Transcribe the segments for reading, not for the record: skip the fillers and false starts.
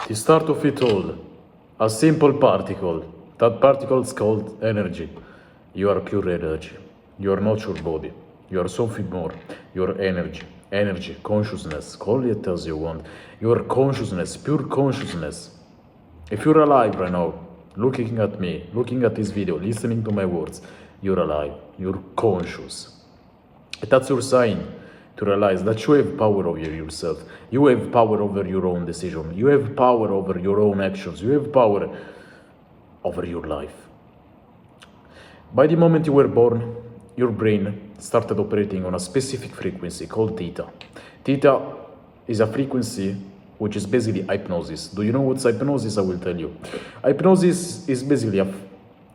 The start of it all, a simple particle. That particle is called energy. You are pure energy. You are not your body. You are something more. Your energy. Energy, consciousness, call it as you want. Your consciousness, pure consciousness. If you're alive right now, looking at me, looking at this video, listening to my words, you're alive. You're conscious. That's your sign to realize that you have power over yourself. You have power over your own decision. You have power over your own actions. You have power over your life. By the moment you were born, your brain started operating on a specific frequency called theta. Theta is a frequency which is basically hypnosis. Do you know what's hypnosis? I will tell you. Hypnosis is basically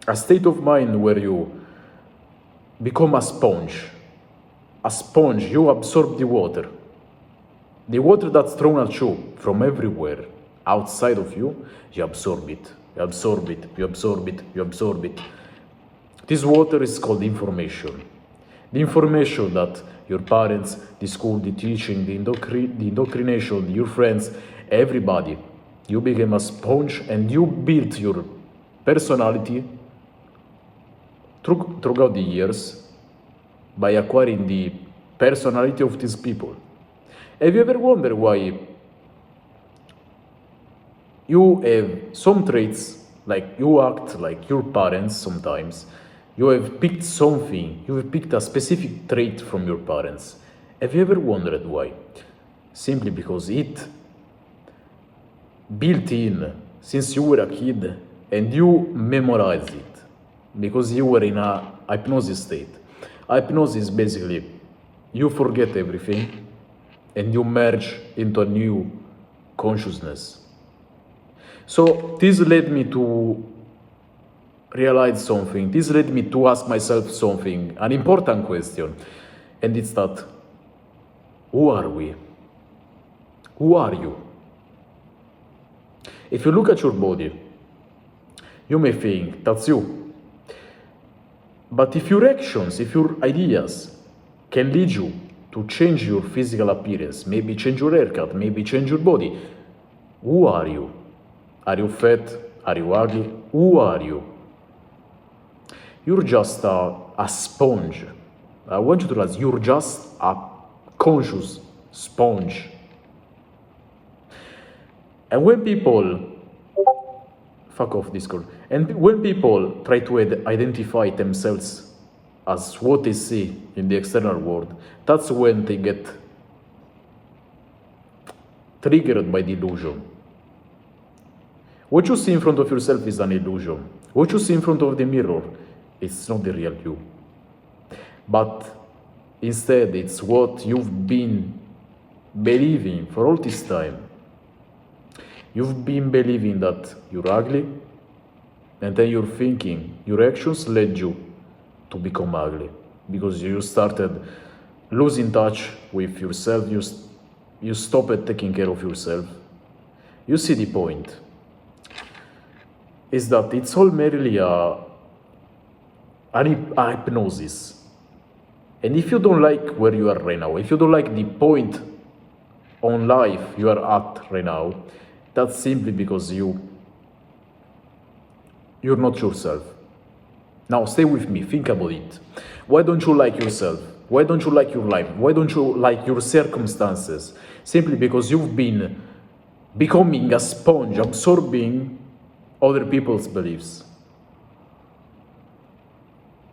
a state of mind where you become a sponge. A sponge, you absorb the water. The water that's thrown at you from everywhere outside of you, you absorb it. You absorb it, you absorb it, you absorb it. This water is called information. The information that your parents, the school, the teaching, the indoctrination, your friends, everybody, you became a sponge and you built your personality throughout the years by acquiring the personality of these people. Have you ever wondered why you have some traits, like you act like your parents sometimes? You have picked something, you have picked a specific trait from your parents. Have you ever wondered why? Simply because it built in since you were a kid and you memorized it because you were in a hypnosis state. Hypnosis basically, you forget everything and you merge into a new consciousness. So this led me to realize something. This led me to ask myself something, an important question. And it's that, who are we? Who are you? If you look at your body, you may think that's you. But if your actions, if your ideas can lead you to change your physical appearance, maybe change your haircut, maybe change your body, who are you? Are you fat? Are you ugly? Who are you? You're just a sponge. I want you to realize you're just a conscious sponge. And when people fuck off Discord. And when people try to identify themselves as what they see in the external world, that's when they get triggered by the illusion. What you see in front of yourself is an illusion. What you see in front of the mirror, it's not the real you. But instead, it's what you've been believing for all this time. You've been believing that you're ugly, and then you're thinking your actions led you to become ugly because you started losing touch with yourself. You stopped taking care of yourself. You see the point is that it's all merely a hypnosis. And if you don't like where you are right now, if you don't like the point on life you are at right now, that's simply because you're not yourself. Now stay with me, think about it. Why don't you like yourself? Why don't you like your life? Why don't you like your circumstances? Simply because you've been becoming a sponge, absorbing other people's beliefs.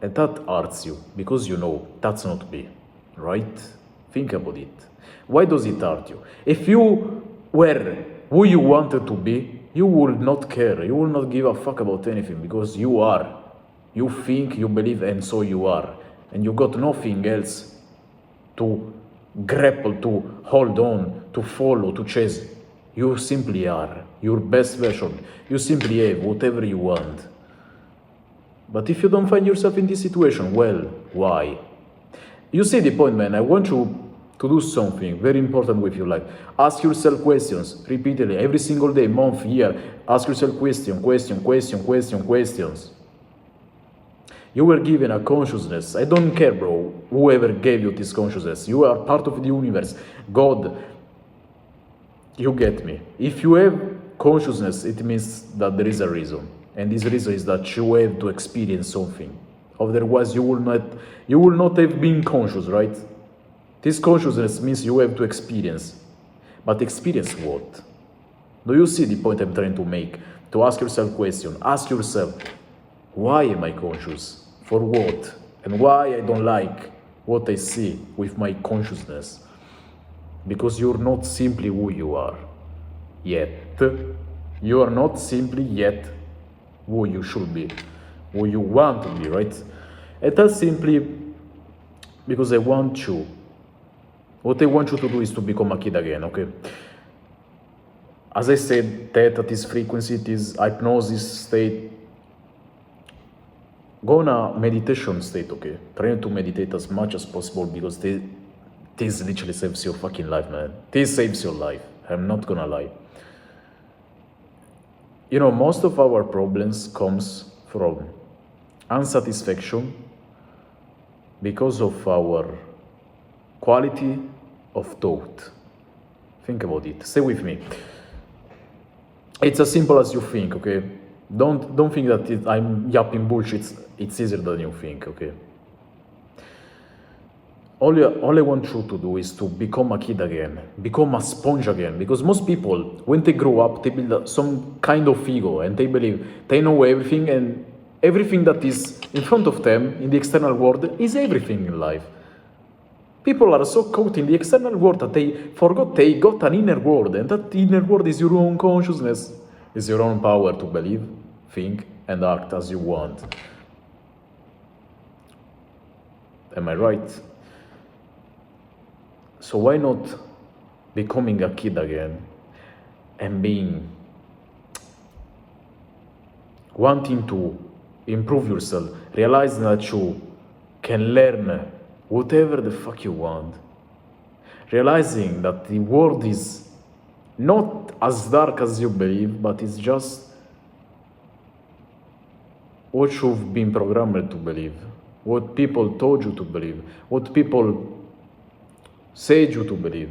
And that hurts you, because you know that's not me, right? Think about it. Why does it hurt you? If you were who you wanted to be, you will not care. You will not give a fuck about anything, because you are. You think, you believe, and so you are. And you got nothing else to grapple, to hold on, to follow, to chase. You simply are your best version. You simply have whatever you want. But if you don't find yourself in this situation, well, why? You see the point, man. I want you to do something very important with your life. Ask yourself questions repeatedly, every single day, month, year. Ask yourself questions. You were given a consciousness. I don't care, bro, whoever gave you this consciousness. You are part of the universe. God, you get me. If you have consciousness, it means that there is a reason. And this reason is that you have to experience something. Otherwise, you will not have been conscious, right? This consciousness means you have to experience. But experience what? Do you see the point I'm trying to make? To ask yourself question. Ask yourself, why am I conscious? For what? And why I don't like what I see with my consciousness? Because you're not simply who you are yet. You are not simply yet who you should be, who you want to be, right? And that's simply because I want you. What I want you to do is to become a kid again, okay? As I said, theta, this frequency, this hypnosis state, go in a meditation state, okay? Try to meditate as much as possible because this literally saves your fucking life, man. This saves your life. I'm not gonna lie. You know, most of our problems comes from unsatisfaction because of our quality of thought. Think about it. Stay with me. It's as simple as you think, okay? Don't think that I'm yapping bullshit. It's easier than you think, okay? All I want you to do is to become a kid again, become a sponge again. Because most people, when they grow up, they build some kind of ego and they believe they know everything, and everything that is in front of them in the external world is everything in life. People are so caught in the external world that they forgot they got an inner world, and that inner world is your own consciousness, is your own power to believe, think, and act as you want. Am I right? So why not becoming a kid again and wanting to improve yourself, realizing that you can learn whatever the fuck you want, realizing that the world is not as dark as you believe, but it's just what you've been programmed to believe, what people told you to believe, what people said you to believe.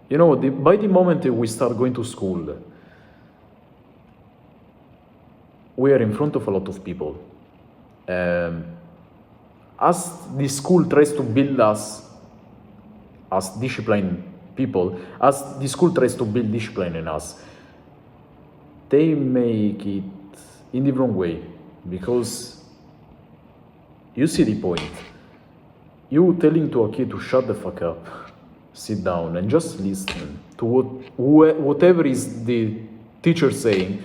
You know, by the moment that we start going to school, we are in front of a lot of people. As the school tries to build us as disciplined people, as the school tries to build discipline in us, they make it in the wrong way. Because you see the point. You telling to a kid to shut the fuck up, sit down and just listen to whatever is the teacher saying.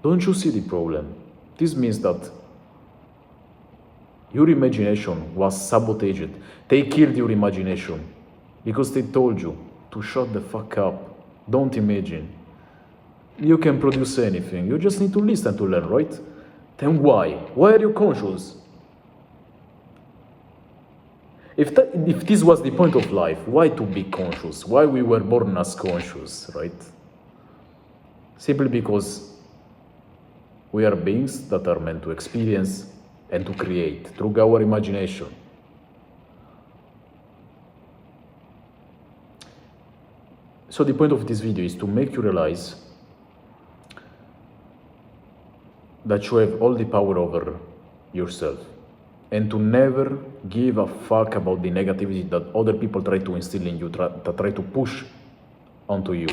Don't you see the problem? This means that your imagination was sabotaged. They killed your imagination because they told you to shut the fuck up. Don't imagine. You can produce anything. You just need to listen to learn, right? Then why? Why are you conscious? If this was the point of life, why to be conscious? Why we were born as conscious, right? Simply because we are beings that are meant to experience and to create through our imagination. So the point of this video is to make you realize that you have all the power over yourself, and to never give a fuck about the negativity that other people try to instill in you, that try to push onto you.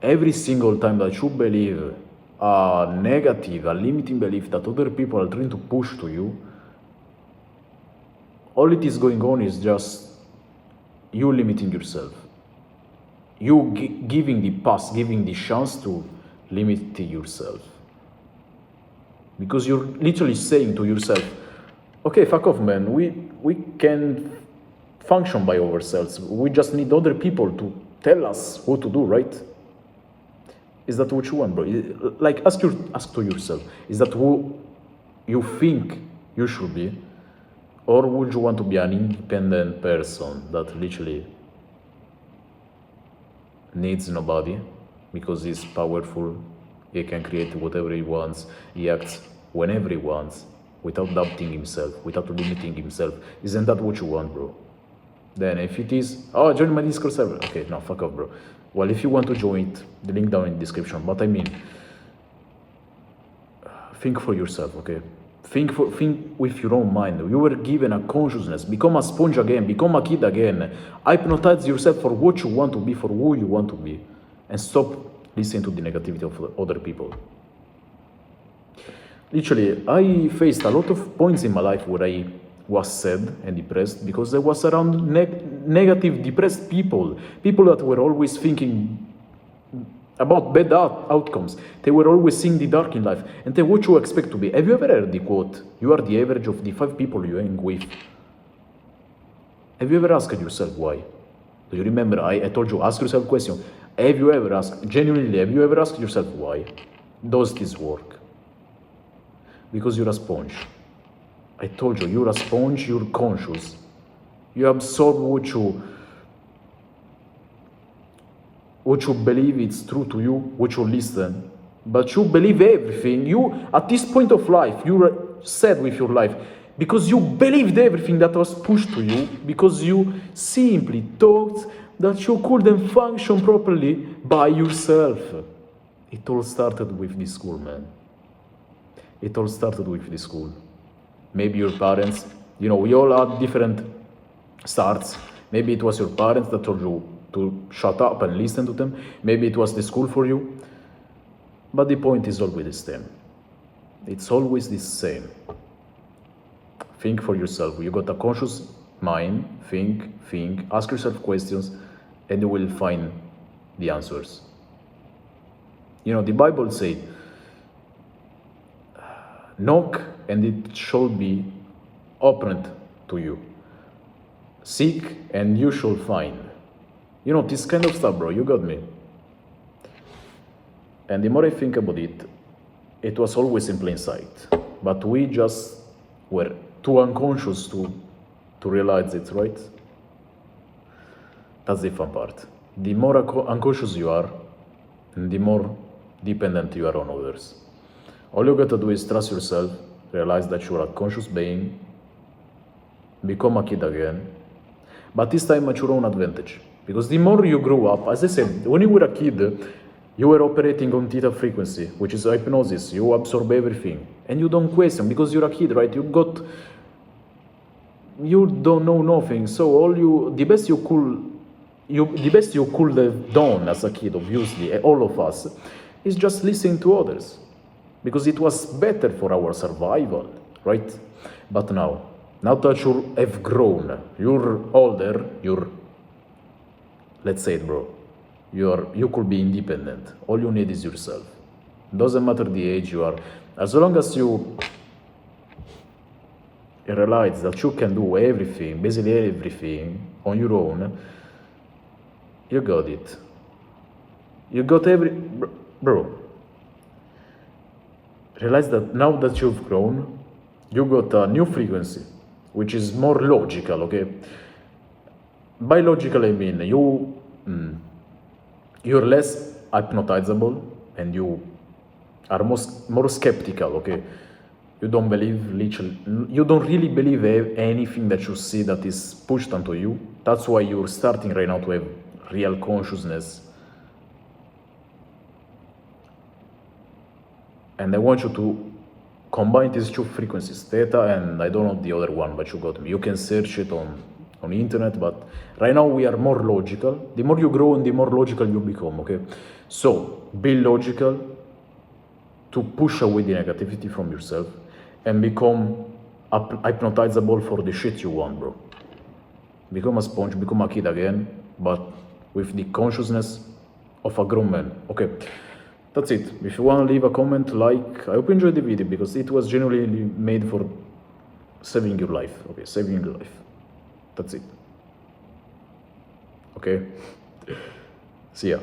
Every single time that you believe a negative, a limiting belief that other people are trying to push to you, all it is going on is just you limiting yourself. You giving the pass, giving the chance to limit yourself. Because you're literally saying to yourself, okay, fuck off, man, we can function by ourselves. We just need other people to tell us what to do, right? Is that what you want, bro? Like, ask to yourself, is that who you think you should be? Or would you want to be an independent person that literally needs nobody because he's powerful, he can create whatever he wants, he acts whenever he wants, without doubting himself, without limiting himself? Isn't that what you want, bro? Then if it is, oh, join my Discord server. Okay, no, fuck off, bro. Well, if you want to join it, the link down in the description. But I mean, think for yourself, okay? Think with your own mind. You were given a consciousness. Become a sponge again. Become a kid again. Hypnotize yourself for what you want to be, for who you want to be. And stop listening to the negativity of other people. Literally, I faced a lot of points in my life where I was sad and depressed because I was around negative, depressed people. People that were always thinking about bad outcomes. They were always seeing the dark in life. And then what you expect to be. Have you ever heard the quote, you are the average of the 5 people you hang with? Have you ever asked yourself why? Do you remember, I told you, ask yourself a question. Have you ever asked, genuinely, have you ever asked yourself why? Does this work? Because you're a sponge. I told you, you're a sponge, you're conscious. You absorb what you believe it's true to you, what you listen. But you believe everything. You, at this point of life, you're sad with your life because you believed everything that was pushed to you, because you simply thought that you couldn't function properly by yourself. It all started with this school, man. It all started with this school. Maybe your parents, we all had different starts. Maybe it was your parents that told you to shut up and listen to them. Maybe it was the school for you. But the point is always the same. It's always the same. Think for yourself. You got a conscious mind. Think, ask yourself questions, and you will find the answers. The Bible says, knock and it shall be opened to you. Seek and you shall find. This kind of stuff, bro, you got me. And the more I think about it, it was always in plain sight. But we just were too unconscious to realize it, right? That's the fun part. The more unconscious you are, the more dependent you are on others. All you gotta do is trust yourself, realize that you are a conscious being, become a kid again, but this time at your own advantage. Because the more you grow up, as I said, when you were a kid, you were operating on theta frequency, which is hypnosis. You absorb everything, and you don't question because you're a kid, right? You don't know nothing. So the best you could have done as a kid, obviously, all of us, is just listening to others, because it was better for our survival, right? But now that you have grown, you're older, let's say it, bro, you could be independent. All you need is yourself. Doesn't matter the age you are. As long as you realize that you can do everything, basically everything, on your own, you got it. You got bro. Realize that now that you've grown, you got a new frequency, which is more logical, okay? By logical, I mean you're less hypnotizable and you are more skeptical, okay? You don't really believe anything that you see that is pushed onto you. That's why you're starting right now to have real consciousness. And I want you to combine these two frequencies, theta and I don't know the other one, but you got me. You can search it on the internet, but right now we are more logical. The more you grow and the more logical you become, okay? So be logical to push away the negativity from yourself and become hypnotizable for the shit you want, bro. Become a sponge, become a kid again, but with the consciousness of a grown man, okay? That's it. If you want to leave a comment, like, I hope you enjoyed the video because it was genuinely made for saving your life. Okay, saving your life. That's it. Okay? See ya.